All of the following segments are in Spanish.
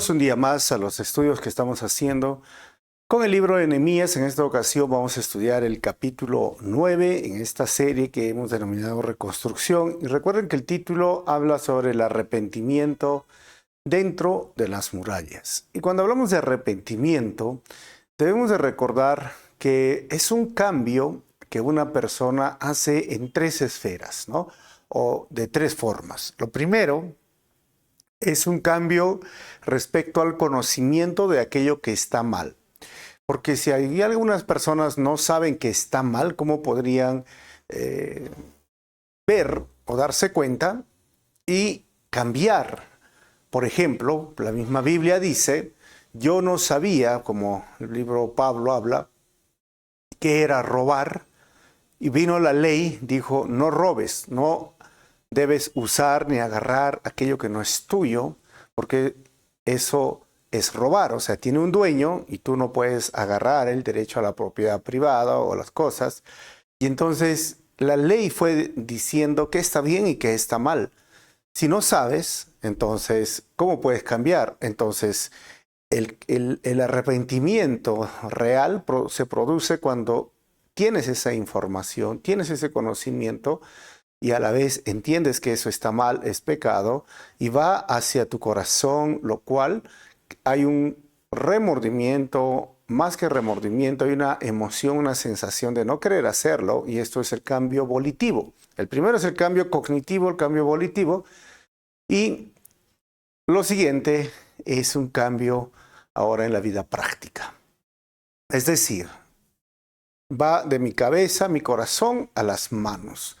Bienvenidos un día más a los estudios que estamos haciendo con el libro de Nehemías. En esta ocasión vamos a estudiar el capítulo 9 en esta serie que hemos denominado Reconstrucción. Y recuerden que el título habla sobre el arrepentimiento dentro de las murallas. Y cuando hablamos de arrepentimiento, debemos de recordar que es un cambio que una persona hace en tres esferas, ¿no? O de tres formas. Lo primero es un cambio respecto al conocimiento de aquello que está mal. Porque si hay algunas personas no saben que está mal, ¿cómo podrían ver o darse cuenta y cambiar? Por ejemplo, la misma Biblia dice, yo no sabía, como el libro Pablo habla, que era robar, y vino la ley, dijo, no robes, no debes usar ni agarrar aquello que no es tuyo, porque eso es robar. O sea, tiene un dueño y tú no puedes agarrar el derecho a la propiedad privada o las cosas. Y entonces la ley fue diciendo qué está bien y qué está mal. Si no sabes, entonces, ¿cómo puedes cambiar? Entonces, el arrepentimiento real se produce cuando tienes esa información, tienes ese conocimiento, y a la vez entiendes que eso está mal, es pecado, y va hacia tu corazón, lo cual hay un remordimiento, más que remordimiento, hay una emoción, una sensación de no querer hacerlo, y esto es el cambio volitivo. El primero es el cambio cognitivo, el cambio volitivo, y lo siguiente es un cambio ahora en la vida práctica. Es decir, va de mi cabeza, mi corazón, a las manos.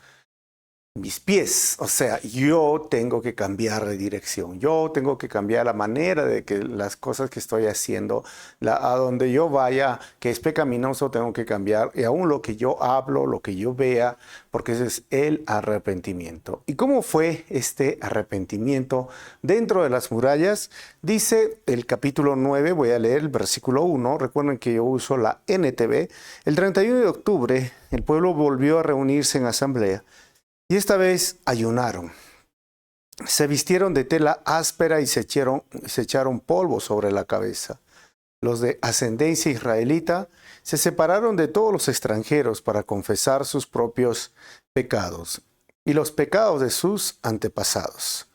Mis pies, o sea, yo tengo que cambiar de dirección, yo tengo que cambiar la manera de que las cosas que estoy haciendo, a donde yo vaya, que es pecaminoso, tengo que cambiar, y aún lo que yo hablo, lo que yo vea, porque ese es el arrepentimiento. ¿Y cómo fue este arrepentimiento dentro de las murallas? Dice el capítulo 9, voy a leer el versículo 1, recuerden que yo uso la NTV, el 31 de octubre el pueblo volvió a reunirse en asamblea. Y esta vez ayunaron, se vistieron de tela áspera y se echaron polvo sobre la cabeza. Los de ascendencia israelita se separaron de todos los extranjeros para confesar sus propios pecados y los pecados de sus antepasados.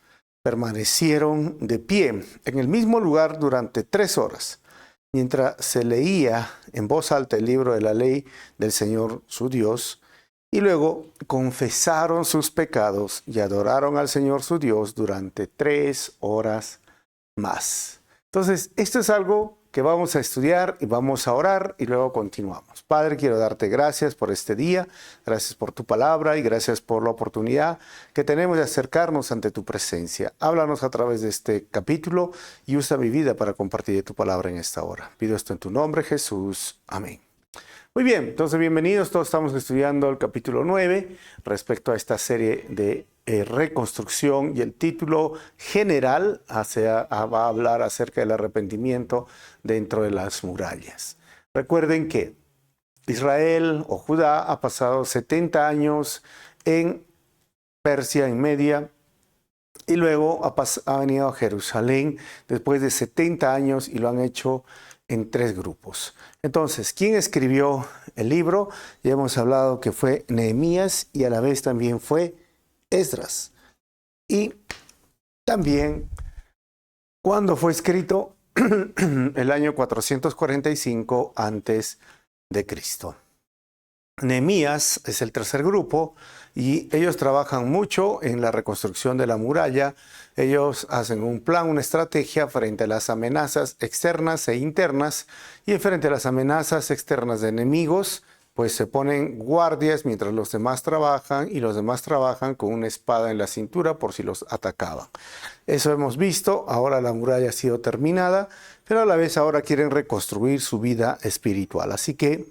Permanecieron de pie en el mismo lugar durante 3 horas, mientras se leía en voz alta el libro de la ley del Señor su Dios. Y luego confesaron sus pecados y adoraron al Señor su Dios durante 3 horas más. Entonces, esto es algo que vamos a estudiar y vamos a orar y luego continuamos. Padre, quiero darte gracias por este día, gracias por tu palabra y gracias por la oportunidad que tenemos de acercarnos ante tu presencia. Háblanos a través de este capítulo y usa mi vida para compartir tu palabra en esta hora. Pido esto en tu nombre, Jesús. Amén. Muy bien, entonces bienvenidos, todos estamos estudiando el capítulo 9 respecto a esta serie de reconstrucción y el título general va a hablar acerca del arrepentimiento dentro de las murallas. Recuerden que Israel o Judá ha pasado 70 años en Persia, en Media, y luego ha venido a Jerusalén después de 70 años y lo han hecho en 3 grupos. Entonces, ¿quién escribió el libro? Ya hemos hablado que fue Nehemías y a la vez también fue Esdras. Y también, ¿cuándo fue escrito? El año 445 antes de Cristo. Nehemías es el tercer grupo y ellos trabajan mucho en la reconstrucción de la muralla. Ellos hacen un plan, una estrategia frente a las amenazas externas e internas, y frente a las amenazas externas de enemigos, pues se ponen guardias mientras los demás trabajan, y los demás trabajan con una espada en la cintura por si los atacaban. Eso hemos visto. Ahora la muralla ha sido terminada, pero a la vez ahora quieren reconstruir su vida espiritual. Así que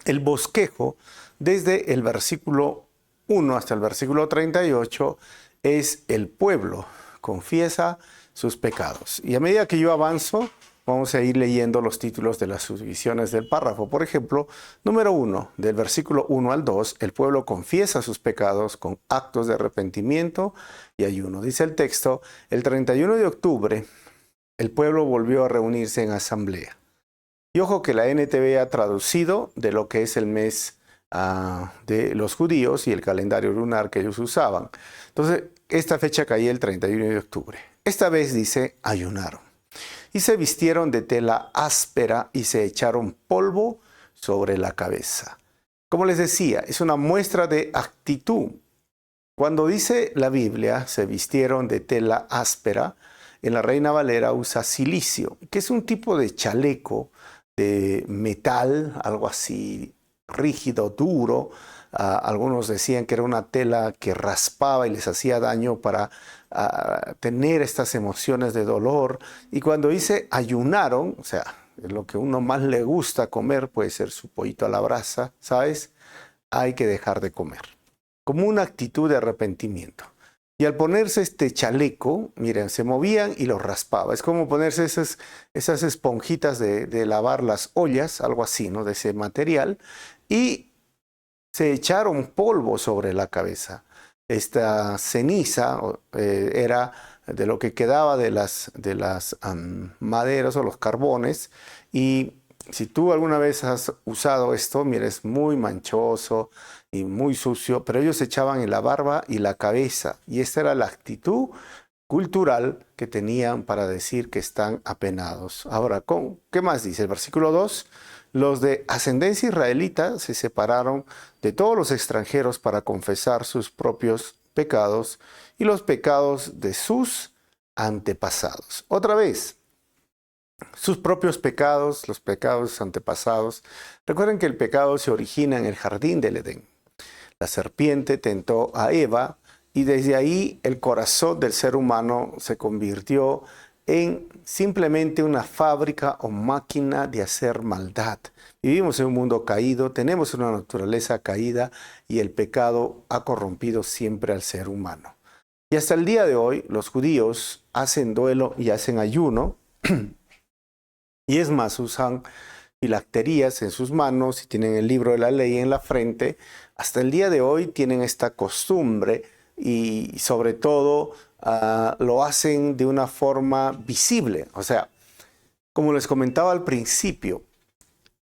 el bosquejo desde el versículo 1 hasta el versículo 38 es el pueblo confiesa sus pecados. Y a medida que yo avanzo, vamos a ir leyendo los títulos de las subdivisiones del párrafo. Por ejemplo, número 1, del versículo 1 al 2, el pueblo confiesa sus pecados con actos de arrepentimiento y ayuno. Dice el texto, el 31 de octubre, el pueblo volvió a reunirse en asamblea. Y ojo que la NTV ha traducido de lo que es el mes de los judíos y el calendario lunar que ellos usaban. Entonces, esta fecha caía el 31 de octubre. Esta vez dice, ayunaron. Y se vistieron de tela áspera y se echaron polvo sobre la cabeza. Como les decía, es una muestra de actitud. Cuando dice la Biblia, se vistieron de tela áspera, en la Reina Valera usa cilicio, que es un tipo de chaleco de metal, algo así rígido, duro. Algunos decían que era una tela que raspaba y les hacía daño para tener estas emociones de dolor. Y cuando dice ayunaron, o sea, lo que uno más le gusta comer puede ser su pollito a la brasa, ¿sabes? Hay que dejar de comer, como una actitud de arrepentimiento. Y al ponerse este chaleco, miren, se movían y los raspaba. Es como ponerse esas esponjitas de lavar las ollas, algo así, ¿no? De ese material. Y se echaron polvo sobre la cabeza. Esta ceniza era de lo que quedaba de las maderas o los carbones. Y si tú alguna vez has usado esto, mira, es muy manchoso y muy sucio, pero ellos se echaban en la barba y la cabeza. Y esta era la actitud cultural que tenían para decir que están apenados. Ahora, ¿qué más dice el versículo 2? Los de ascendencia israelita se separaron de todos los extranjeros para confesar sus propios pecados y los pecados de sus antepasados. Otra vez, sus propios pecados, los pecados antepasados. Recuerden que el pecado se origina en el jardín del Edén. La serpiente tentó a Eva y desde ahí el corazón del ser humano se convirtió en simplemente una fábrica o máquina de hacer maldad. Vivimos en un mundo caído, tenemos una naturaleza caída y el pecado ha corrompido siempre al ser humano. Y hasta el día de hoy los judíos hacen duelo y hacen ayuno y es más, usan filacterías en sus manos y tienen el libro de la ley en la frente. Hasta el día de hoy tienen esta costumbre y sobre todo lo hacen de una forma visible. O sea, como les comentaba al principio,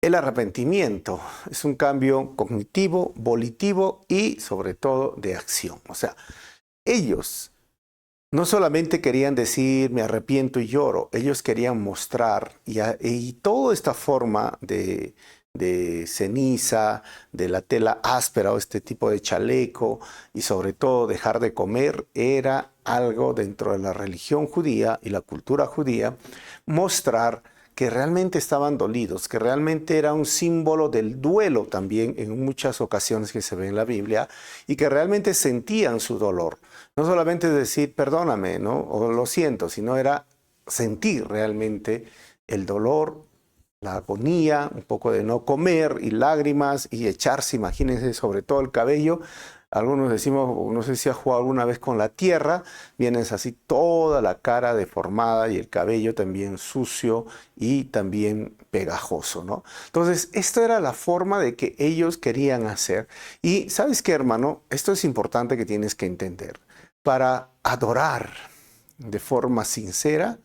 el arrepentimiento es un cambio cognitivo, volitivo y sobre todo de acción. O sea, ellos no solamente querían decir me arrepiento y lloro, ellos querían mostrar y toda esta forma de ceniza, de la tela áspera o este tipo de chaleco y sobre todo dejar de comer era algo dentro de la religión judía y la cultura judía, mostrar que realmente estaban dolidos, que realmente era un símbolo del duelo también en muchas ocasiones que se ve en la Biblia y que realmente sentían su dolor. No solamente decir perdóname, ¿no? O lo siento, sino era sentir realmente el dolor, la agonía, un poco de no comer y lágrimas y echarse, imagínense, sobre todo el cabello. Algunos decimos, no sé si has jugado alguna vez con la tierra, vienes así toda la cara deformada y el cabello también sucio y también pegajoso, ¿no? Entonces, esta era la forma de que ellos querían hacer. Y ¿sabes qué, hermano? Esto es importante que tienes que entender. Para adorar de forma sincera,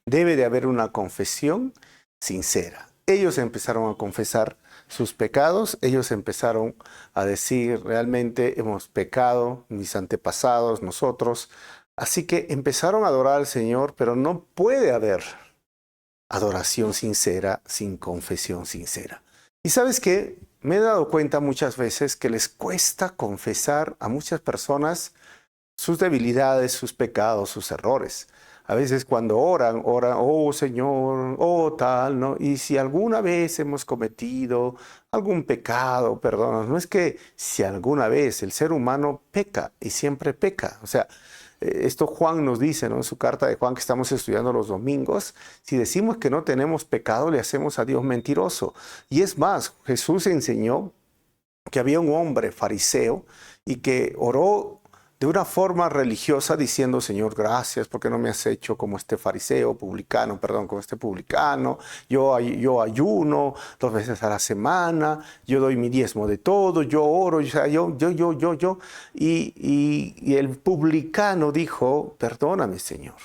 debe de haber una confesión sincera. Ellos empezaron a confesar sus pecados, ellos empezaron a decir realmente hemos pecado, mis antepasados, nosotros. Así que empezaron a adorar al Señor, pero no puede haber adoración sincera sin confesión sincera. Y ¿sabes qué? Me he dado cuenta muchas veces que les cuesta confesar a muchas personas sus debilidades, sus pecados, sus errores. A veces cuando oran, oh Señor, oh tal, ¿no? Y si alguna vez hemos cometido algún pecado, perdónanos. No es que si alguna vez el ser humano peca y siempre peca. O sea, esto Juan nos dice, ¿no? En su carta de Juan que estamos estudiando los domingos, si decimos que no tenemos pecado, le hacemos a Dios mentiroso. Y es más, Jesús enseñó que había un hombre fariseo y que oró de una forma religiosa diciendo, Señor, gracias porque no me has hecho como este fariseo, como este publicano. Yo ayuno 2 veces a la semana, yo doy mi diezmo de todo, yo oro, o sea, yo. Y el publicano dijo, perdóname, Señor.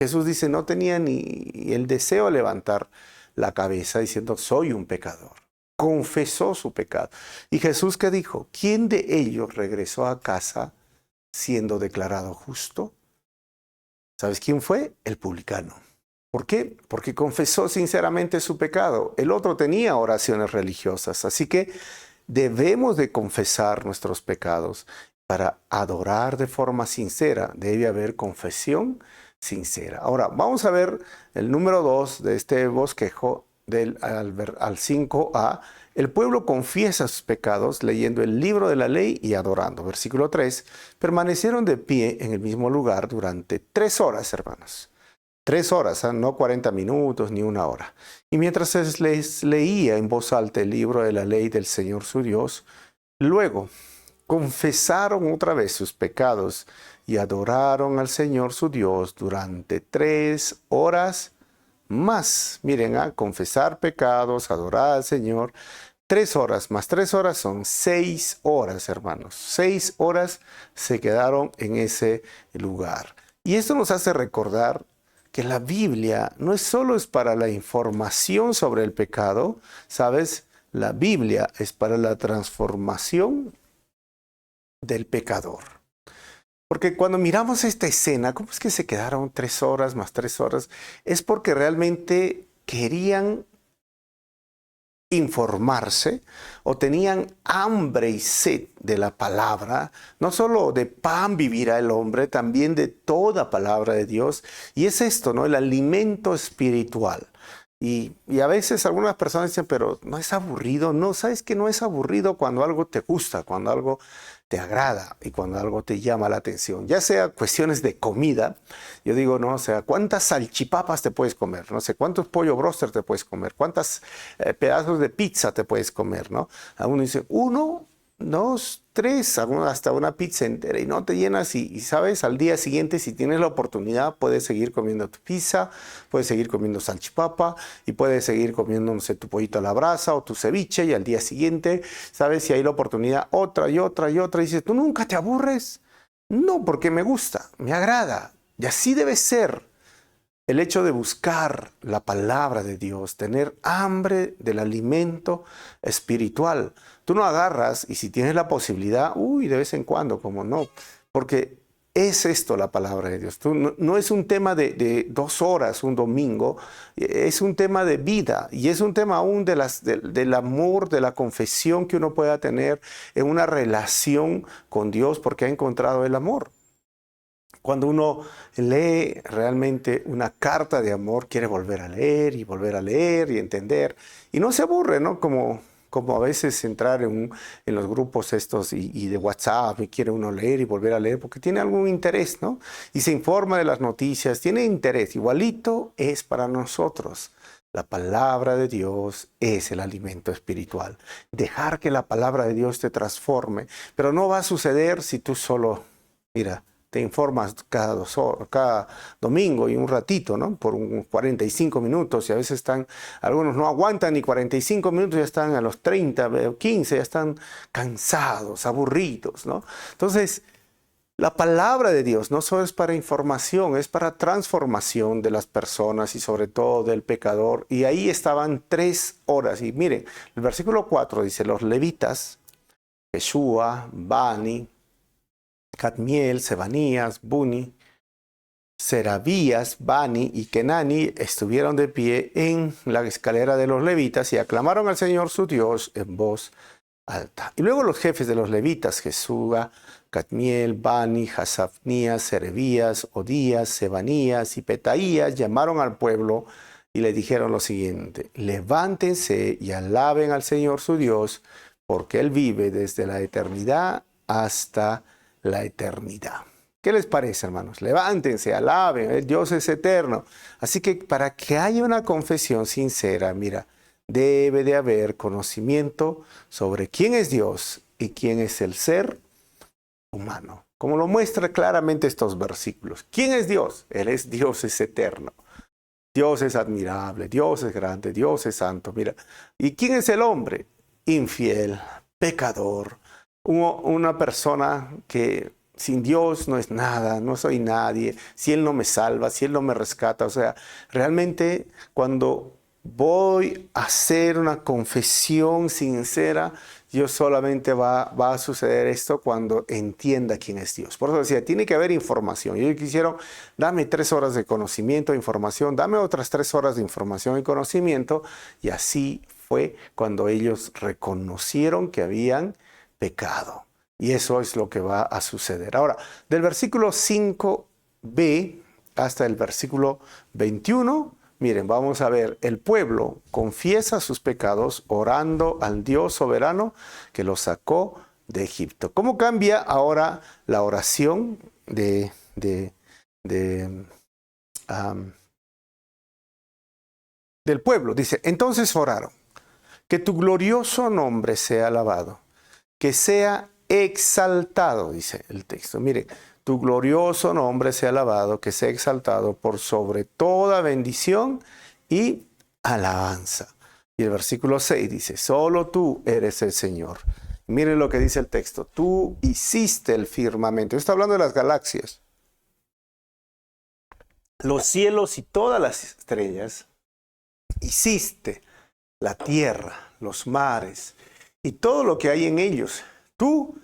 Jesús dice, no tenía ni el deseo de levantar la cabeza diciendo, soy un pecador. Confesó su pecado. ¿Y Jesús qué dijo? ¿Quién de ellos regresó a casa siendo declarado justo? ¿Sabes quién fue? El publicano. ¿Por qué? Porque confesó sinceramente su pecado. El otro tenía oraciones religiosas. Así que debemos de confesar nuestros pecados. Para adorar de forma sincera debe haber confesión sincera. Ahora, vamos a ver el número 2 de este bosquejo al 5a. El pueblo confiesa sus pecados leyendo el libro de la ley y adorando. Versículo 3. Permanecieron de pie en el mismo lugar durante 3 horas, hermanos. 3 horas, no 40 minutos ni 1 hora. Y mientras les leía en voz alta el libro de la ley del Señor su Dios, luego confesaron otra vez sus pecados y adoraron al Señor su Dios durante 3 horas más. Miren, confesar pecados, adorar al Señor. 3 horas más 3 horas son 6 horas, hermanos. 6 horas se quedaron en ese lugar. Y esto nos hace recordar que la Biblia no es solo para la información sobre el pecado, ¿sabes? La Biblia es para la transformación del pecador. Porque cuando miramos esta escena, ¿cómo es que se quedaron 3 horas más 3 horas? Es porque realmente querían informarse o tenían hambre y sed de la palabra. No solo de pan vivirá el hombre, también de toda palabra de Dios. Y es esto, ¿no? El alimento espiritual. Y a veces algunas personas dicen, pero ¿no es aburrido? No, ¿sabes que no es aburrido cuando algo te gusta, cuando algo te agrada y cuando algo te llama la atención? Ya sea cuestiones de comida, yo digo, no, o sea, ¿cuántas salchipapas te puedes comer? No sé, ¿cuántos pollo broster te puedes comer? ¿Cuántos pedazos de pizza te puedes comer? ¿No? Algunos dicen, 1, 2, 3, hasta una pizza entera y no te llenas y sabes, al día siguiente si tienes la oportunidad puedes seguir comiendo tu pizza, puedes seguir comiendo salchipapa y puedes seguir comiendo, no sé, tu pollito a la brasa o tu ceviche y al día siguiente, sabes, si hay la oportunidad otra y otra y otra y dices, ¿tú nunca te aburres? No, porque me gusta, me agrada y así debe ser. El hecho de buscar la palabra de Dios, tener hambre del alimento espiritual. Tú no agarras y si tienes la posibilidad, de vez en cuando, como no, porque es esto la palabra de Dios. No es un tema de 2 horas un domingo, es un tema de vida y es un tema aún del amor, de la confesión que uno pueda tener en una relación con Dios porque ha encontrado el amor. Cuando uno lee realmente una carta de amor, quiere volver a leer y entender. Y no se aburre, ¿no? Como a veces entrar en los grupos estos y de WhatsApp y quiere uno leer y volver a leer porque tiene algún interés, ¿no? Y se informa de las noticias, tiene interés. Igualito es para nosotros. La palabra de Dios es el alimento espiritual. Dejar que la palabra de Dios te transforme. Pero no va a suceder si tú solo, mira, te informas cada domingo y un ratito, ¿no? Por unos 45 minutos y a veces algunos no aguantan ni 45 minutos, ya están a los 30, 15, ya están cansados, aburridos, ¿no? Entonces, la palabra de Dios no solo es para información, es para transformación de las personas y sobre todo del pecador. Y ahí estaban 3 horas. Y miren, el versículo 4 dice, los levitas, Jeshua, Bani, Cadmiel, Sebanías, Buni, Serabías, Bani y Kenani estuvieron de pie en la escalera de los levitas y aclamaron al Señor su Dios en voz alta. Y luego los jefes de los levitas, Jesúa, Cadmiel, Bani, Hasafnías, Serebías, Odías, Sebanías y Petaías llamaron al pueblo y le dijeron lo siguiente: levántense y alaben al Señor su Dios, porque Él vive desde la eternidad hasta la eternidad. ¿Qué les parece, hermanos? Levántense, alaben, el Dios es eterno. Así que para que haya una confesión sincera, mira, debe de haber conocimiento sobre quién es Dios y quién es el ser humano. Como lo muestra claramente estos versículos. ¿Quién es Dios? Él es Dios, es eterno. Dios es admirable, Dios es grande, Dios es santo. Mira, ¿y quién es el hombre? Infiel, pecador, una persona que sin Dios no es nada, no soy nadie, si Él no me salva, si Él no me rescata. O sea, realmente cuando voy a hacer una confesión sincera, yo solamente va a suceder esto cuando entienda quién es Dios. Por eso decía, tiene que haber información. Yo quisiera, dame 3 horas de conocimiento, información, dame otras 3 horas de información y conocimiento. Y así fue cuando ellos reconocieron que habían pecado. Y eso es lo que va a suceder. Ahora, del versículo 5b hasta el versículo 21, miren, vamos a ver, el pueblo confiesa sus pecados orando al Dios soberano que los sacó de Egipto. ¿Cómo cambia ahora la oración del pueblo? Dice, entonces oraron, que tu glorioso nombre sea alabado, que sea exaltado, dice el texto. Mire, tu glorioso nombre sea alabado, que sea exaltado por sobre toda bendición y alabanza. Y el versículo 6 dice, solo tú eres el Señor. Miren lo que dice el texto, tú hiciste el firmamento. Está hablando de las galaxias. Los cielos y todas las estrellas, hiciste la tierra, los mares y todo lo que hay en ellos. Tú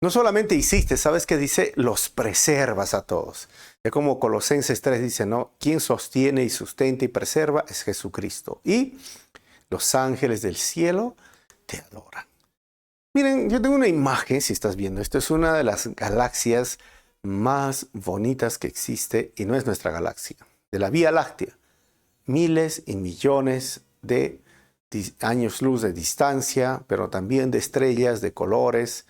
no solamente hiciste, ¿sabes qué dice? Los preservas a todos. Es como Colosenses 3 dice, ¿no? Quien sostiene y sustenta y preserva es Jesucristo. Y los ángeles del cielo te adoran. Miren, yo tengo una imagen, si estás viendo, esto es una de las galaxias más bonitas que existe y no es nuestra galaxia, de la Vía Láctea. Miles y millones de años luz de distancia, pero también de estrellas, de colores.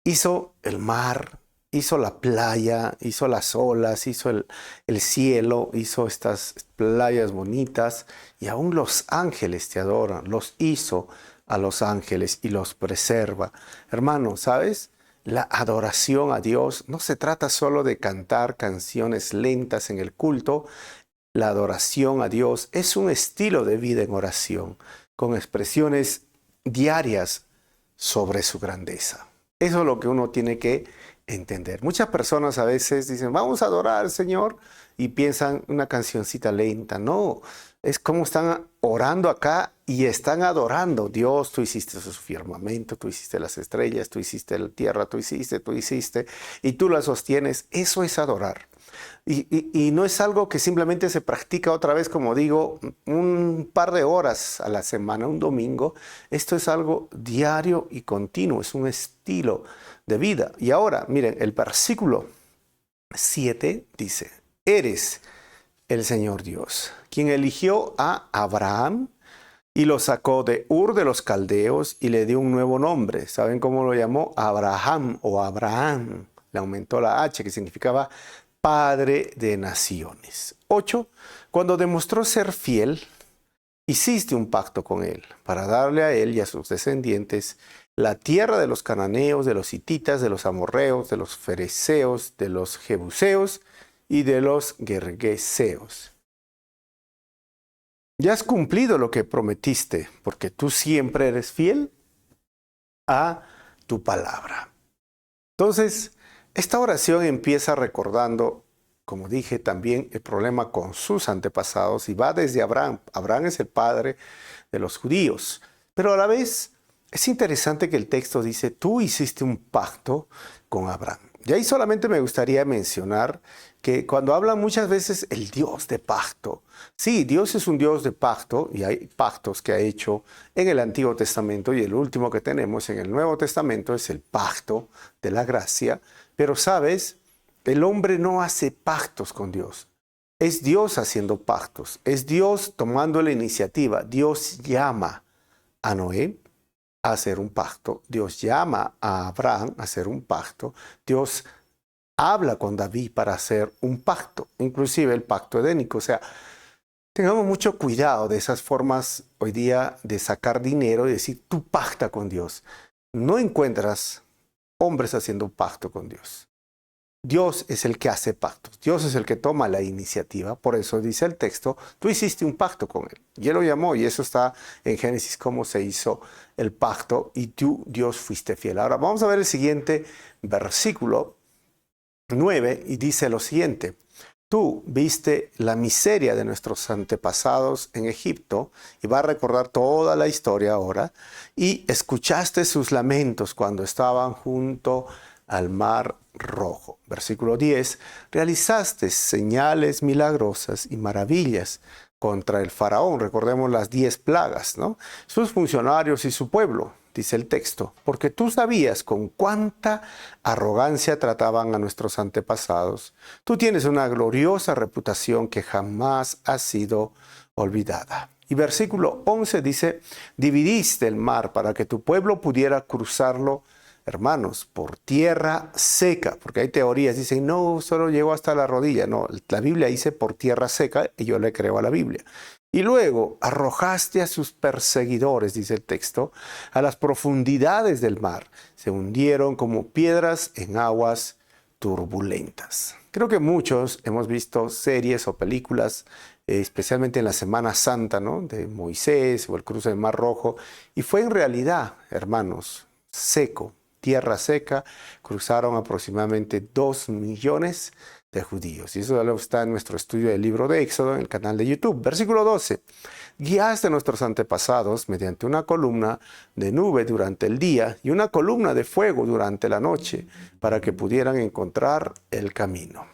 Hizo el mar, hizo la playa, hizo las olas, hizo el cielo, hizo estas playas bonitas y aún los ángeles te adoran, los hizo a los ángeles y los preserva. Hermano, ¿sabes? La adoración a Dios no se trata solo de cantar canciones lentas en el culto. La adoración a Dios es un estilo de vida en oración, con expresiones diarias sobre su grandeza. Eso es lo que uno tiene que entender. Muchas personas a veces dicen, vamos a adorar al Señor, y piensan una cancioncita lenta. No, es como están orando acá y están adorando. Dios, tú hiciste su firmamento, tú hiciste las estrellas, tú hiciste la tierra, tú hiciste, y tú la sostienes. Eso es adorar. Y no es algo que simplemente se practica otra vez, como digo, un par de horas a la semana, un domingo. Esto es algo diario y continuo, es un estilo de vida. Y ahora, miren, el versículo 7 dice, eres el Señor Dios, quien eligió a Abraham y lo sacó de Ur de los Caldeos y le dio un nuevo nombre. ¿Saben cómo lo llamó? Abraham o Abraham. Le aumentó la H, que significaba Padre de naciones. 8. Cuando demostró ser fiel, hiciste un pacto con él para darle a él y a sus descendientes la tierra de los cananeos, de los hititas, de los amorreos, de los fereceos, de los jebuseos y de los gergeseos. Ya has cumplido lo que prometiste, porque tú siempre eres fiel a tu palabra. Entonces, esta oración empieza recordando, como dije, también el problema con sus antepasados y va desde Abraham. Abraham es el padre de los judíos, pero a la vez es interesante que el texto dice, tú hiciste un pacto con Abraham. Y ahí solamente me gustaría mencionar que cuando habla muchas veces el Dios de pacto, sí, Dios es un Dios de pacto y hay pactos que ha hecho en el Antiguo Testamento y el último que tenemos en el Nuevo Testamento es el pacto de la gracia. Pero sabes, el hombre no hace pactos con Dios. Es Dios haciendo pactos. Es Dios tomando la iniciativa. Dios llama a Noé a hacer un pacto. Dios llama a Abraham a hacer un pacto. Dios habla con David para hacer un pacto, inclusive el pacto edénico. O sea, tengamos mucho cuidado de esas formas hoy día de sacar dinero y decir, tú pacta con Dios. No encuentras hombres haciendo un pacto con Dios. Dios es el que hace pactos, Dios es el que toma la iniciativa, por eso dice el texto, tú hiciste un pacto con él, y él lo llamó, y eso está en Génesis, cómo se hizo el pacto, y tú, Dios, fuiste fiel. Ahora vamos a ver el siguiente versículo 9, y dice lo siguiente: tú viste la miseria de nuestros antepasados en Egipto, y va a recordar toda la historia ahora, y escuchaste sus lamentos cuando estaban junto al mar Rojo. Versículo 10, realizaste señales milagrosas y maravillas contra el faraón. Recordemos las 10 plagas, ¿no? Sus funcionarios y su pueblo, dice el texto, porque tú sabías con cuánta arrogancia trataban a nuestros antepasados. Tú tienes una gloriosa reputación que jamás ha sido olvidada. Y versículo 11 dice, dividiste el mar para que tu pueblo pudiera cruzarlo, hermanos, por tierra seca, porque hay teorías, dicen, no, solo llegó hasta la rodilla. No, la Biblia dice por tierra seca, y yo le creo a la Biblia. Y luego arrojaste a sus perseguidores, dice el texto, a las profundidades del mar. Se hundieron como piedras en aguas turbulentas. Creo que muchos hemos visto series o películas, especialmente en la Semana Santa, ¿no?, de Moisés o el cruce del Mar Rojo. Y fue en realidad, hermanos, seco, tierra seca. Cruzaron aproximadamente 2 millones de judíos. Y eso está en nuestro estudio del libro de Éxodo en el canal de YouTube. Versículo 12. Guiaste a nuestros antepasados mediante una columna de nube durante el día y una columna de fuego durante la noche para que pudieran encontrar el camino.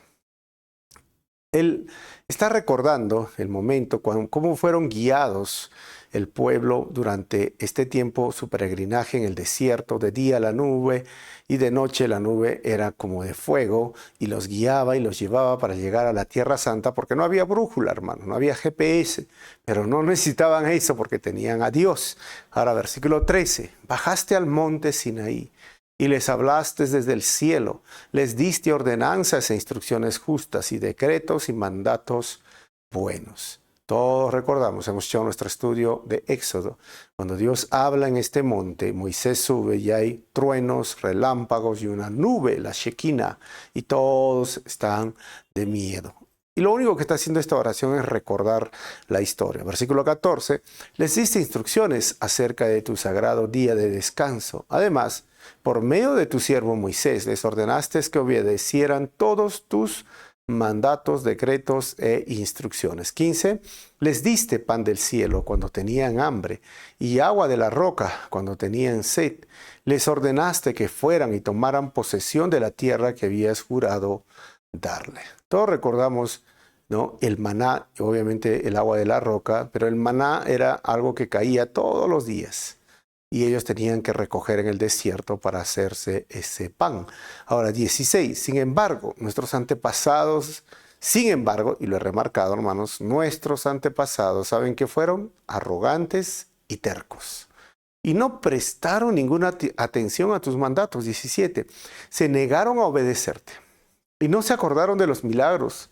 Él está recordando el momento cómo fueron guiados el pueblo durante este tiempo, su peregrinaje en el desierto. De día la nube y de noche la nube era como de fuego, y los guiaba y los llevaba para llegar a la Tierra Santa, porque no había brújula, hermano, no había GPS, pero no necesitaban eso porque tenían a Dios. Ahora, versículo 13, bajaste al monte Sinaí y les hablaste desde el cielo, les diste ordenanzas e instrucciones justas y decretos y mandatos buenos. Todos recordamos, hemos hecho nuestro estudio de Éxodo, cuando Dios habla en este monte, Moisés sube y hay truenos, relámpagos y una nube, la Shekinah, y todos están de miedo. Y lo único que está haciendo esta oración es recordar la historia. Versículo 14, les diste instrucciones acerca de tu sagrado día de descanso. Además, por medio de tu siervo Moisés, les ordenaste que obedecieran todos tus mandatos, decretos e instrucciones. 15. Les diste pan del cielo cuando tenían hambre y agua de la roca cuando tenían sed. Les ordenaste que fueran y tomaran posesión de la tierra que habías jurado darle. Todos recordamos, ¿no?, el maná, obviamente el agua de la roca, pero el maná era algo que caía todos los días, y ellos tenían que recoger en el desierto para hacerse ese pan. Ahora, 16. Sin embargo, nuestros antepasados, y lo he remarcado, hermanos, nuestros antepasados, ¿saben qué fueron? Arrogantes y tercos. Y no prestaron ninguna atención a tus mandatos. 17. Se negaron a obedecerte y no se acordaron de los milagros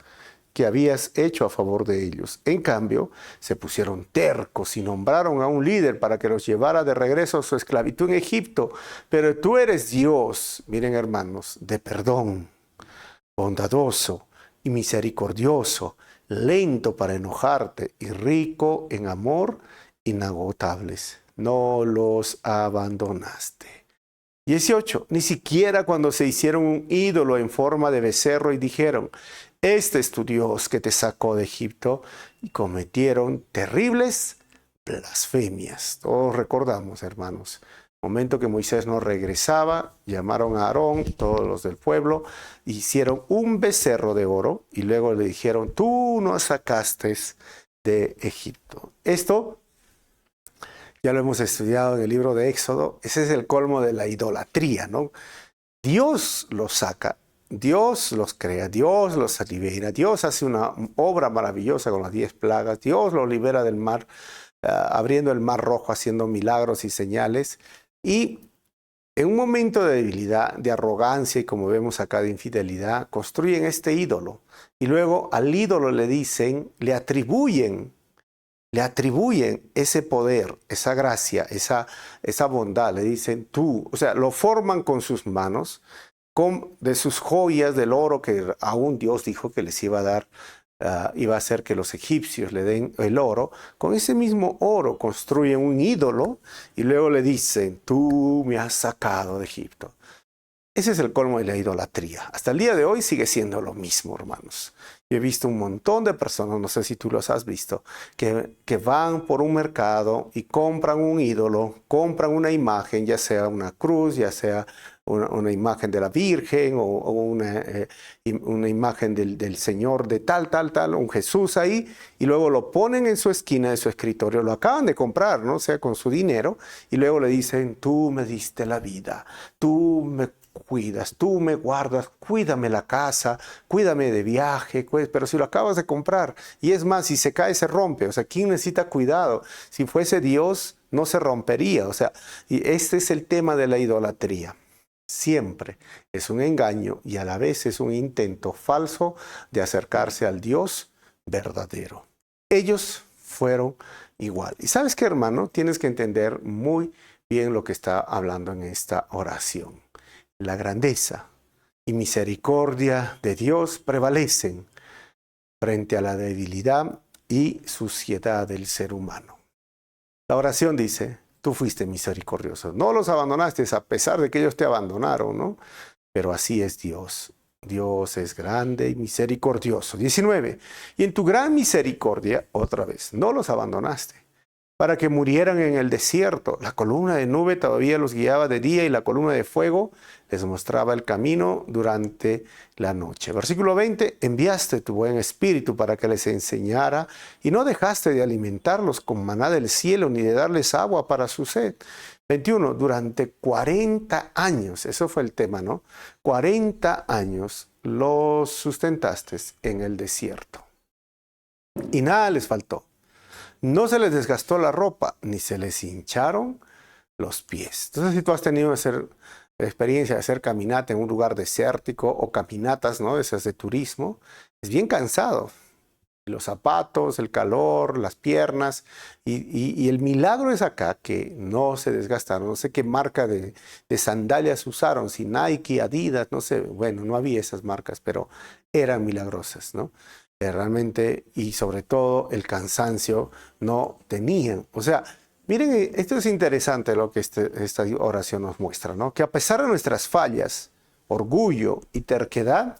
que habías hecho a favor de ellos. En cambio, se pusieron tercos y nombraron a un líder para que los llevara de regreso a su esclavitud en Egipto. Pero tú eres Dios, miren hermanos, de perdón, bondadoso y misericordioso, lento para enojarte y rico en amor inagotables. No los abandonaste. 18. Ni siquiera cuando se hicieron un ídolo en forma de becerro y dijeron, este es tu Dios que te sacó de Egipto, y cometieron terribles blasfemias. Todos recordamos, hermanos, el momento que Moisés no regresaba, llamaron a Aarón, todos los del pueblo, hicieron un becerro de oro y luego le dijeron, tú nos sacaste de Egipto. Esto ya lo hemos estudiado en el libro de Éxodo. Ese es el colmo de la idolatría, ¿no? Dios los saca, Dios los crea, Dios los libera, Dios hace una obra maravillosa con las 10 plagas, Dios los libera del mar, abriendo el mar rojo, haciendo milagros y señales. Y en un momento de debilidad, de arrogancia y como vemos acá de infidelidad, construyen este ídolo. Y luego al ídolo le dicen, le atribuyen ese poder, esa gracia, esa bondad. Le dicen tú, o sea, lo forman con sus manos, de sus joyas, del oro que aún Dios dijo que les iba a dar, iba a hacer que los egipcios le den el oro. Con ese mismo oro construyen un ídolo y luego le dicen, tú me has sacado de Egipto. Ese es el colmo de la idolatría. Hasta el día de hoy sigue siendo lo mismo, hermanos. Yo he visto un montón de personas, no sé si tú los has visto, que van por un mercado y compran un ídolo, compran una imagen, ya sea una cruz, ya sea una imagen de la Virgen o una imagen del Señor de tal, un Jesús ahí, y luego lo ponen en su esquina de su escritorio, lo acaban de comprar, ¿no? O sea, con su dinero, y luego le dicen, tú me diste la vida, tú me cuidas, tú me guardas, cuídame la casa, cuídame de viaje, pero si lo acabas de comprar, y es más, si se cae se rompe, o sea, ¿quién necesita cuidado? Si fuese Dios, no se rompería, o sea, y este es el tema de la idolatría. Siempre es un engaño y a la vez es un intento falso de acercarse al Dios verdadero. Ellos fueron igual. Y sabes qué, hermano, tienes que entender muy bien lo que está hablando en esta oración. La grandeza y misericordia de Dios prevalecen frente a la debilidad y suciedad del ser humano. La oración dice, tú fuiste misericordioso. No los abandonaste a pesar de que ellos te abandonaron, ¿no? Pero así es Dios. Dios es grande y misericordioso. 19. Y en tu gran misericordia, otra vez, no los abandonaste para que murieran en el desierto. La columna de nube todavía los guiaba de día y la columna de fuego les mostraba el camino durante la noche. Versículo 20, enviaste tu buen espíritu para que les enseñara y no dejaste de alimentarlos con maná del cielo ni de darles agua para su sed. 21, durante 40 años, eso fue el tema, ¿no? 40 años los sustentaste en el desierto y nada les faltó. No se les desgastó la ropa, ni se les hincharon los pies. Entonces, si tú has tenido experiencia de hacer caminata en un lugar desértico o caminatas, ¿no? Esas de turismo, es bien cansado. Los zapatos, el calor, las piernas. Y el milagro es acá que no se desgastaron. No sé qué marca de sandalias usaron, si Nike, Adidas, no sé. Bueno, no había esas marcas, pero eran milagrosas, ¿no? Realmente, y sobre todo el cansancio no tenían. O sea, miren, esto es interesante lo que esta oración nos muestra, ¿no? Que a pesar de nuestras fallas, orgullo y terquedad,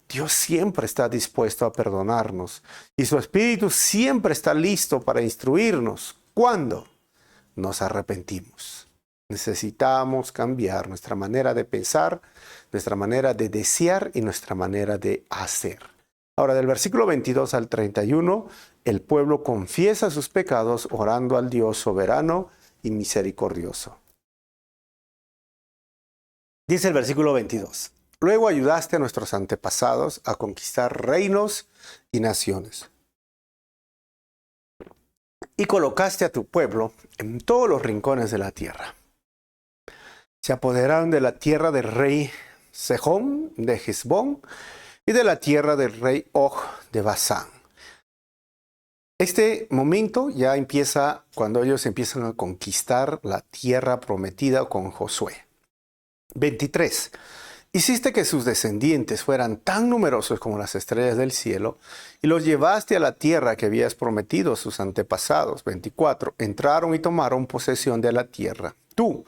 Dios siempre está dispuesto a perdonarnos y su Espíritu siempre está listo para instruirnos. ¿Cuándo? Nos arrepentimos. Necesitamos cambiar nuestra manera de pensar, nuestra manera de desear y nuestra manera de hacer. Ahora, del versículo 22 al 31, el pueblo confiesa sus pecados orando al Dios soberano y misericordioso. Dice el versículo 22, luego ayudaste a nuestros antepasados a conquistar reinos y naciones. Y colocaste a tu pueblo en todos los rincones de la tierra. Se apoderaron de la tierra del rey Sejón de Hesbón y de la tierra del rey Og de Basán. Este momento ya empieza cuando ellos empiezan a conquistar la tierra prometida con Josué. 23. Hiciste que sus descendientes fueran tan numerosos como las estrellas del cielo y los llevaste a la tierra que habías prometido a sus antepasados. 24. Entraron y tomaron posesión de la tierra. Tú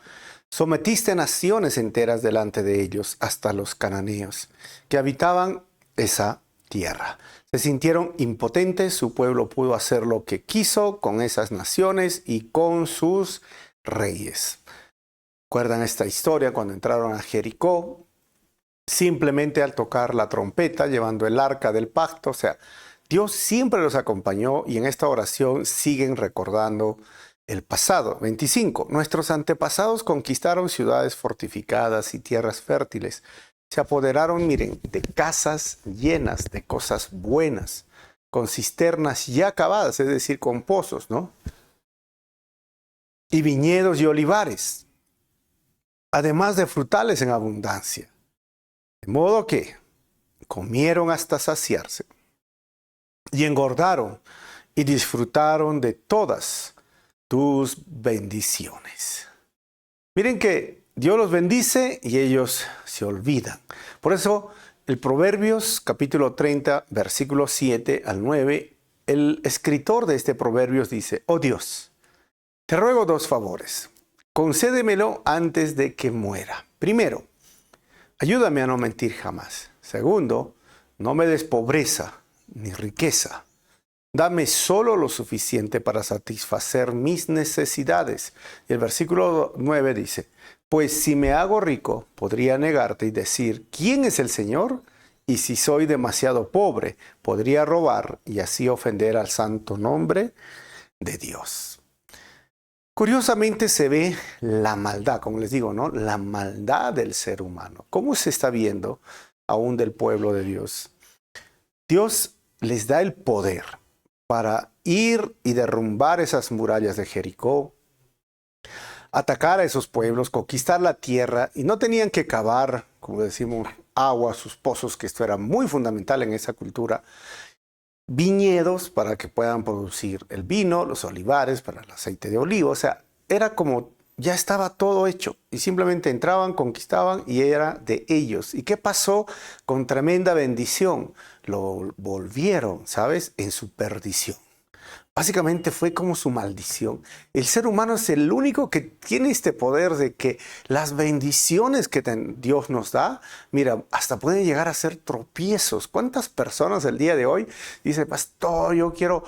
sometiste naciones enteras delante de ellos, hasta los cananeos, que habitaban esa tierra. Se sintieron impotentes, su pueblo pudo hacer lo que quiso con esas naciones y con sus reyes. ¿Recuerdan esta historia cuando entraron a Jericó? Simplemente al tocar la trompeta, llevando el arca del pacto, o sea, Dios siempre los acompañó y en esta oración siguen recordando el pasado. 25. Nuestros antepasados conquistaron ciudades fortificadas y tierras fértiles. Se apoderaron, miren, de casas llenas de cosas buenas, con cisternas ya acabadas, es decir, con pozos, ¿no? Y viñedos y olivares, además de frutales en abundancia. De modo que comieron hasta saciarse y engordaron y disfrutaron de todas tus bendiciones. Miren que Dios los bendice y ellos se olvidan. Por eso, el Proverbios capítulo 30, versículos 7 al 9, el escritor de este Proverbios dice: oh Dios, te ruego dos favores. Concédemelo antes de que muera. Primero, ayúdame a no mentir jamás. Segundo, no me des pobreza ni riqueza. Dame solo lo suficiente para satisfacer mis necesidades. Y el versículo 9 dice: pues si me hago rico, podría negarte y decir, ¿quién es el Señor? Y si soy demasiado pobre, podría robar y así ofender al santo nombre de Dios. Curiosamente se ve la maldad, como les digo, ¿no? La maldad del ser humano. ¿Cómo se está viendo aún del pueblo de Dios? Dios les da el poder para ir y derrumbar esas murallas de Jericó, atacar a esos pueblos, conquistar la tierra, y no tenían que cavar, como decimos, agua, sus pozos, que esto era muy fundamental en esa cultura, viñedos para que puedan producir el vino, los olivares para el aceite de olivo. O sea, era como ya estaba todo hecho y simplemente entraban, conquistaban y era de ellos. ¿Y qué pasó? Con tremenda bendición lo volvieron, ¿sabes?, en su perdición. Básicamente fue como su maldición. El ser humano es el único que tiene este poder de que las bendiciones que Dios nos da, mira, hasta pueden llegar a ser tropiezos. ¿Cuántas personas el día de hoy dicen, pastor, yo quiero,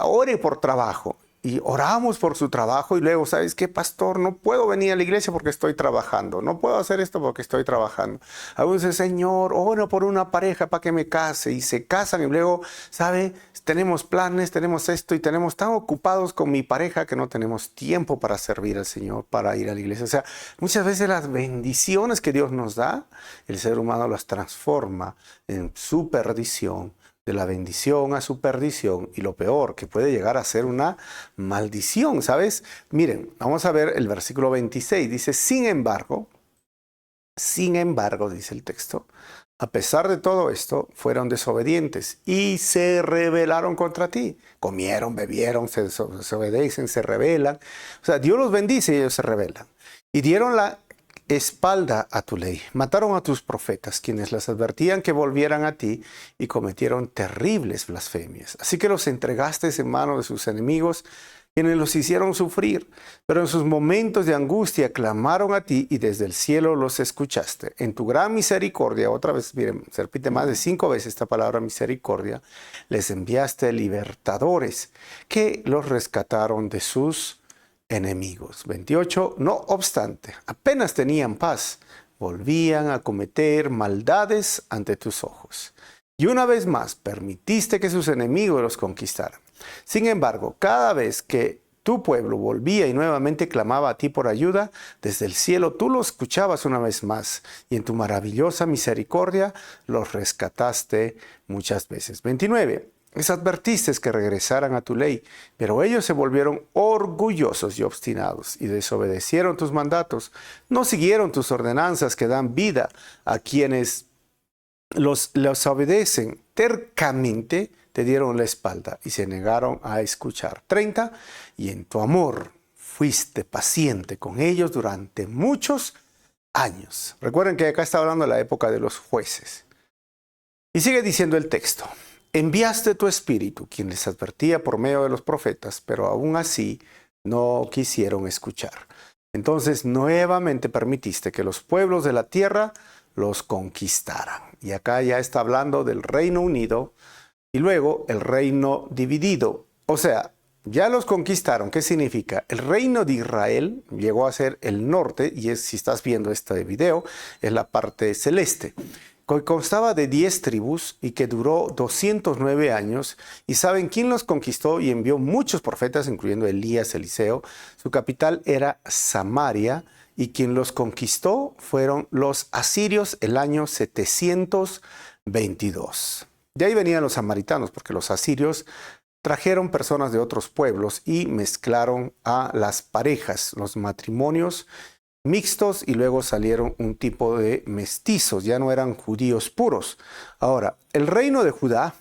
ore por trabajo? Y oramos por su trabajo y luego, ¿sabes qué, pastor? No puedo venir a la iglesia porque estoy trabajando. No puedo hacer esto porque estoy trabajando. Algunos dicen, Señor, oro por una pareja para que me case. Y se casan y luego, ¿sabe? Tenemos planes, tenemos esto y tenemos tan ocupados con mi pareja que no tenemos tiempo para servir al Señor, para ir a la iglesia. O sea, muchas veces las bendiciones que Dios nos da, el ser humano las transforma en su perdición, de la bendición a su perdición, y lo peor, que puede llegar a ser una maldición, ¿sabes? Miren, vamos a ver el versículo 26, dice, sin embargo, dice el texto, a pesar de todo esto, fueron desobedientes y se rebelaron contra ti. Comieron, bebieron, se desobedecen, se rebelan. O sea, Dios los bendice y ellos se rebelan. Y dieron la espalda a tu ley. Mataron a tus profetas, quienes les advertían que volvieran a ti, y cometieron terribles blasfemias. Así que los entregaste en manos de sus enemigos, quienes los hicieron sufrir. Pero en sus momentos de angustia clamaron a ti y desde el cielo los escuchaste. En tu gran misericordia, otra vez, miren, se repite más de 5 veces esta palabra misericordia, les enviaste libertadores que los rescataron de sus enemigos. 28. No obstante, apenas tenían paz, volvían a cometer maldades ante tus ojos. Y una vez más permitiste que sus enemigos los conquistaran. Sin embargo, cada vez que tu pueblo volvía y nuevamente clamaba a ti por ayuda, desde el cielo tú los escuchabas una vez más, y en tu maravillosa misericordia los rescataste muchas veces. 29. Les advertiste que regresaran a tu ley, pero ellos se volvieron orgullosos y obstinados y desobedecieron tus mandatos. No siguieron tus ordenanzas que dan vida a quienes los obedecen. Tercamente te dieron la espalda y se negaron a escuchar. 30. Y en tu amor fuiste paciente con ellos durante muchos años. Recuerden que acá está hablando de la época de los jueces. Y sigue diciendo el texto. Enviaste tu espíritu, quien les advertía por medio de los profetas, pero aún así no quisieron escuchar. Entonces nuevamente permitiste que los pueblos de la tierra los conquistaran. Y acá ya está hablando del Reino Unido y luego el reino dividido. O sea, ya los conquistaron. ¿Qué significa? El reino de Israel llegó a ser el norte, y si estás viendo este video, es la parte celeste. Constaba de 10 tribus y que duró 209 años. ¿Y saben quién los conquistó y envió muchos profetas, incluyendo Elías, Eliseo? Su capital era Samaria, y quien los conquistó fueron los asirios el año 722. De ahí venían los samaritanos, porque los asirios trajeron personas de otros pueblos y mezclaron a las parejas, los matrimonios mixtos, y luego salieron un tipo de mestizos, ya no eran judíos puros. Ahora, el reino de Judá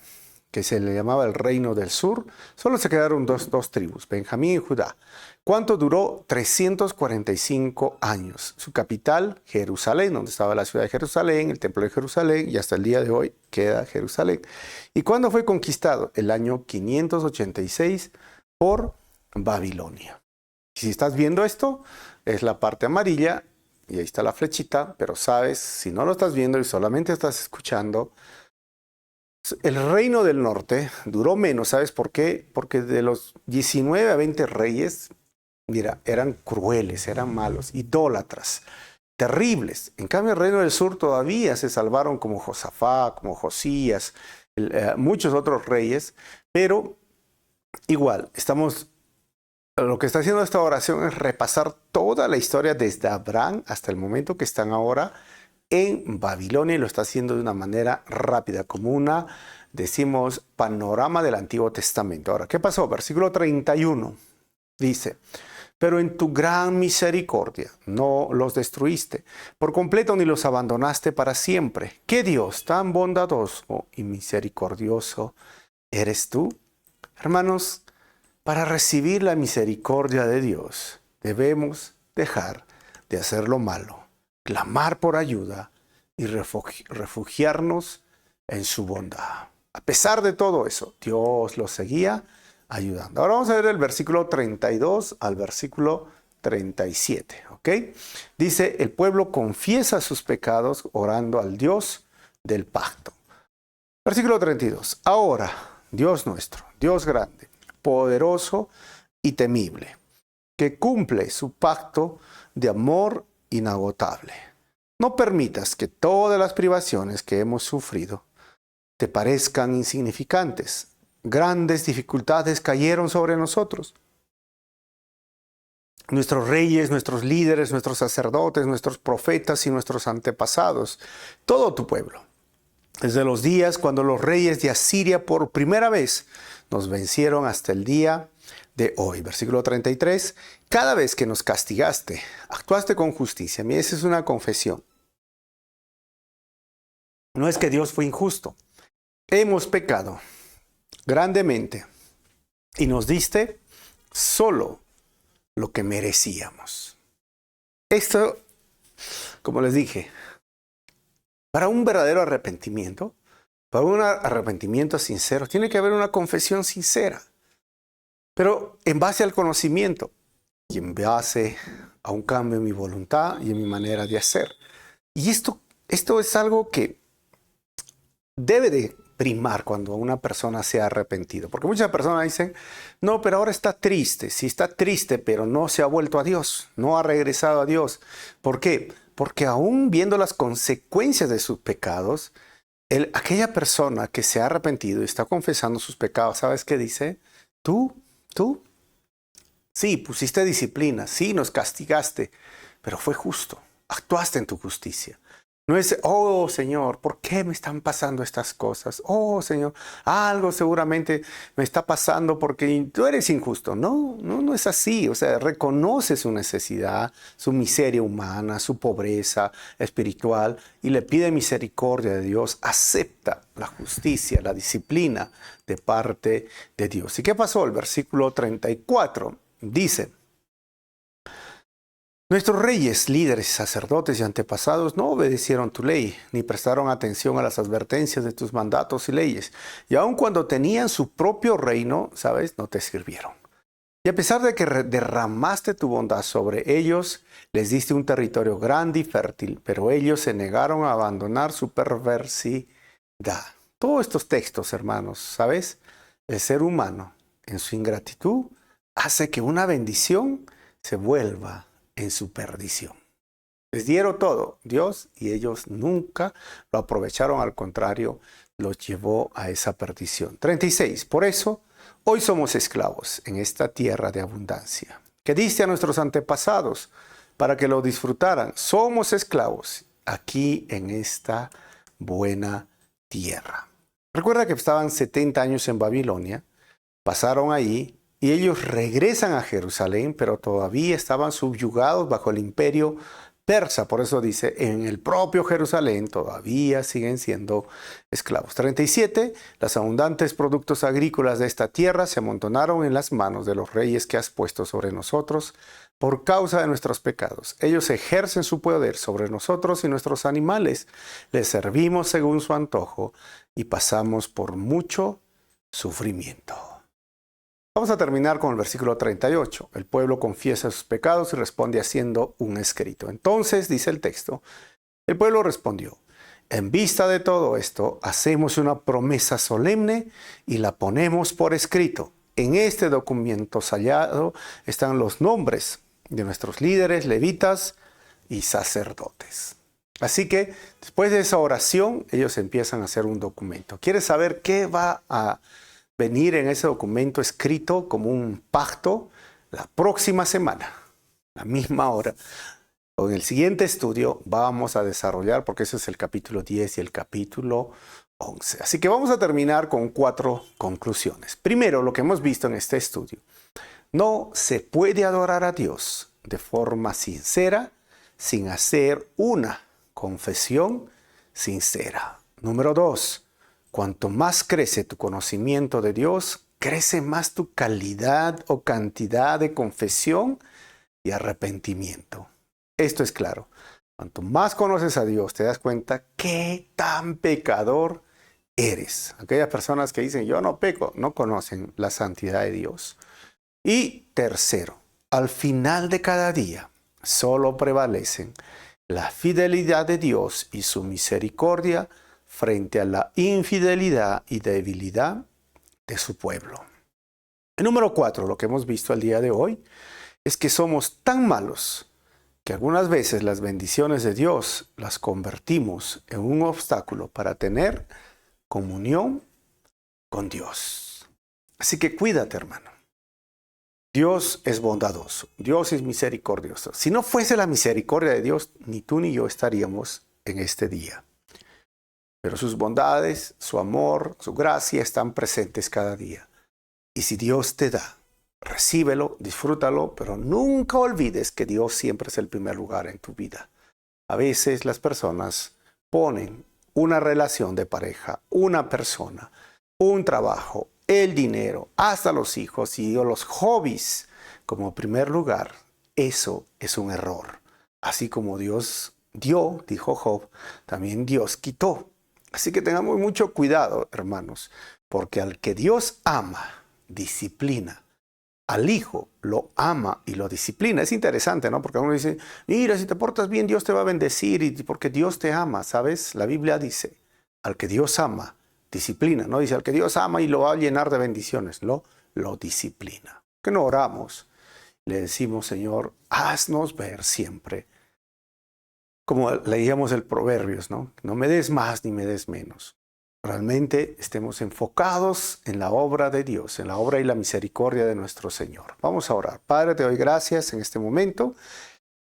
que se le llamaba el Reino del Sur, solo se quedaron dos tribus, Benjamín y Judá. ¿Cuánto duró? 345 años. Su capital, Jerusalén, donde estaba la ciudad de Jerusalén, el templo de Jerusalén, y hasta el día de hoy queda Jerusalén. ¿Y cuándo fue conquistado? El año 586 por Babilonia. Si estás viendo esto, es la parte amarilla, y ahí está la flechita, pero sabes, si no lo estás viendo y solamente estás escuchando, el reino del norte duró menos. ¿Sabes por qué? Porque de los 19 a 20 reyes, mira, eran crueles, eran malos, idólatras, terribles. En cambio, el reino del sur todavía se salvaron, como Josafat, como Josías, muchos otros reyes, pero igual, lo que está haciendo esta oración es repasar toda la historia desde Abraham hasta el momento que están ahora en Babilonia, y lo está haciendo de una manera rápida, como decimos, panorama del Antiguo Testamento. Ahora, ¿qué pasó? Versículo 31 dice: pero en tu gran misericordia no los destruiste por completo ni los abandonaste para siempre. ¿Qué Dios tan bondadoso y misericordioso eres tú? Hermanos, para recibir la misericordia de Dios, debemos dejar de hacer lo malo, clamar por ayuda y refugiarnos en su bondad. A pesar de todo eso, Dios los seguía ayudando. Ahora vamos a ver el versículo 32 al versículo 37, ¿ok? Dice: el pueblo confiesa sus pecados orando al Dios del pacto. Versículo 32. Ahora, Dios nuestro, Dios grande, poderoso y temible, que cumple su pacto de amor inagotable. No permitas que todas las privaciones que hemos sufrido te parezcan insignificantes. Grandes dificultades cayeron sobre nosotros. Nuestros reyes, nuestros líderes, nuestros sacerdotes, nuestros profetas y nuestros antepasados, todo tu pueblo. Desde los días cuando los reyes de Asiria por primera vez nos vencieron hasta el día de hoy. Versículo 33. Cada vez que nos castigaste, actuaste con justicia. Mira, esa es una confesión. No es que Dios fue injusto. Hemos pecado grandemente y nos diste solo lo que merecíamos. Esto, como les dije, para un verdadero arrepentimiento, para un arrepentimiento sincero, tiene que haber una confesión sincera, pero en base al conocimiento y en base a un cambio en mi voluntad y en mi manera de hacer. Y esto es algo que debe de primar cuando una persona se ha arrepentido. Porque muchas personas dicen: no, pero ahora está triste. Sí, está triste, pero no se ha vuelto a Dios. No ha regresado a Dios. ¿Por qué? Porque aún viendo las consecuencias de sus pecados, aquella persona que se ha arrepentido y está confesando sus pecados, ¿sabes qué dice? Tú, sí, pusiste disciplina. Sí, nos castigaste, pero fue justo. Actuaste en tu justicia. No es: oh Señor, ¿por qué me están pasando estas cosas? Oh Señor, algo seguramente me está pasando porque tú eres injusto. No es así. O sea, reconoce su necesidad, su miseria humana, su pobreza espiritual y le pide misericordia de Dios. Acepta la justicia, la disciplina de parte de Dios. ¿Y qué pasó? El versículo 34 dice: nuestros reyes, líderes, sacerdotes y antepasados no obedecieron tu ley, ni prestaron atención a las advertencias de tus mandatos y leyes. Y aun cuando tenían su propio reino, ¿sabes? No te sirvieron. Y a pesar de que derramaste tu bondad sobre ellos, les diste un territorio grande y fértil, pero ellos se negaron a abandonar su perversidad. Todos estos textos, hermanos, ¿sabes? El ser humano, en su ingratitud, hace que una bendición se vuelva en su perdición. Les dieron todo Dios y ellos nunca lo aprovecharon, al contrario, los llevó a esa perdición. 36. Por eso, hoy somos esclavos en esta tierra de abundancia, que diste a nuestros antepasados para que lo disfrutaran. Somos esclavos aquí en esta buena tierra. Recuerda que estaban 70 años en Babilonia, pasaron ahí, y ellos regresan a Jerusalén, pero todavía estaban subyugados bajo el imperio dispersa. Por eso dice, en el propio Jerusalén todavía siguen siendo esclavos. 37. Los abundantes productos agrícolas de esta tierra se amontonaron en las manos de los reyes que has puesto sobre nosotros por causa de nuestros pecados. Ellos ejercen su poder sobre nosotros y nuestros animales. Les servimos según su antojo y pasamos por mucho sufrimiento. Vamos a terminar con el versículo 38. El pueblo confiesa sus pecados y responde haciendo un escrito. Entonces, dice el texto, el pueblo respondió, en vista de todo esto, hacemos una promesa solemne y la ponemos por escrito. En este documento sellado están los nombres de nuestros líderes, levitas y sacerdotes. Así que, después de esa oración, ellos empiezan a hacer un documento. ¿Quieres saber qué va a venir en ese documento escrito como un pacto? La próxima semana, a la misma hora, o en el siguiente estudio, vamos a desarrollar, porque ese es el capítulo 10 y el capítulo 11. Así que vamos a terminar con 4 conclusiones. Primero, lo que hemos visto en este estudio. No se puede adorar a Dios de forma sincera sin hacer una confesión sincera. Número 2. Cuanto más crece tu conocimiento de Dios, crece más tu calidad o cantidad de confesión y arrepentimiento. Esto es claro. Cuanto más conoces a Dios, te das cuenta qué tan pecador eres. Aquellas personas que dicen, yo no peco, no conocen la santidad de Dios. Y tercero, al final de cada día, solo prevalecen la fidelidad de Dios y su misericordia frente a la infidelidad y debilidad de su pueblo. El número 4, lo que hemos visto el día de hoy, es que somos tan malos que algunas veces las bendiciones de Dios las convertimos en un obstáculo para tener comunión con Dios. Así que cuídate, hermano. Dios es bondadoso, Dios es misericordioso. Si no fuese la misericordia de Dios, ni tú ni yo estaríamos en este día. Pero sus bondades, su amor, su gracia están presentes cada día. Y si Dios te da, recíbelo, disfrútalo, pero nunca olvides que Dios siempre es el primer lugar en tu vida. A veces las personas ponen una relación de pareja, una persona, un trabajo, el dinero, hasta los hijos y los hobbies como primer lugar. Eso es un error. Así como Dios dio, dijo Job, también Dios quitó. Así que tengamos mucho cuidado, hermanos, porque al que Dios ama, disciplina. Al hijo lo ama y lo disciplina. Es interesante, ¿no? Porque uno dice, mira, si te portas bien, Dios te va a bendecir y porque Dios te ama, ¿sabes? La Biblia dice, al que Dios ama, disciplina. No dice, al que Dios ama y lo va a llenar de bendiciones. No, lo disciplina. Que no oramos. Le decimos, Señor, haznos ver siempre. Como leíamos el Proverbios, ¿no? No me des más ni me des menos. Realmente estemos enfocados en la obra de Dios, en la obra y la misericordia de nuestro Señor. Vamos a orar. Padre, te doy gracias en este momento.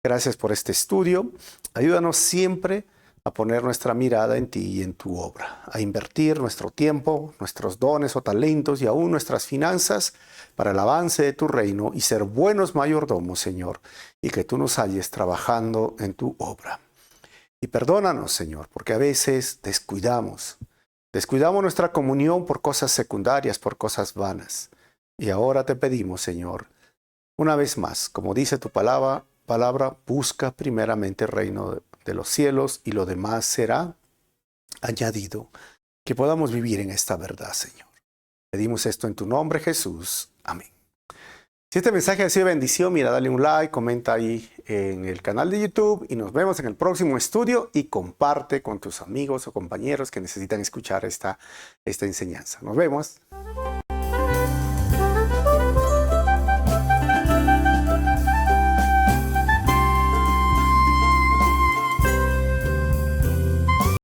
Gracias por este estudio. Ayúdanos siempre a poner nuestra mirada en ti y en tu obra, a invertir nuestro tiempo, nuestros dones o talentos y aún nuestras finanzas para el avance de tu reino y ser buenos mayordomos, Señor, y que tú nos halles trabajando en tu obra. Y perdónanos, Señor, porque a veces descuidamos nuestra comunión por cosas secundarias, por cosas vanas. Y ahora te pedimos, Señor, una vez más, como dice tu palabra, busca primeramente el reino de los cielos y lo demás será añadido. Que podamos vivir en esta verdad, Señor. Pedimos esto en tu nombre, Jesús. Amén. Si este mensaje ha sido bendición, mira, dale un like, comenta ahí en el canal de YouTube y nos vemos en el próximo estudio y comparte con tus amigos o compañeros que necesitan escuchar esta enseñanza. Nos vemos.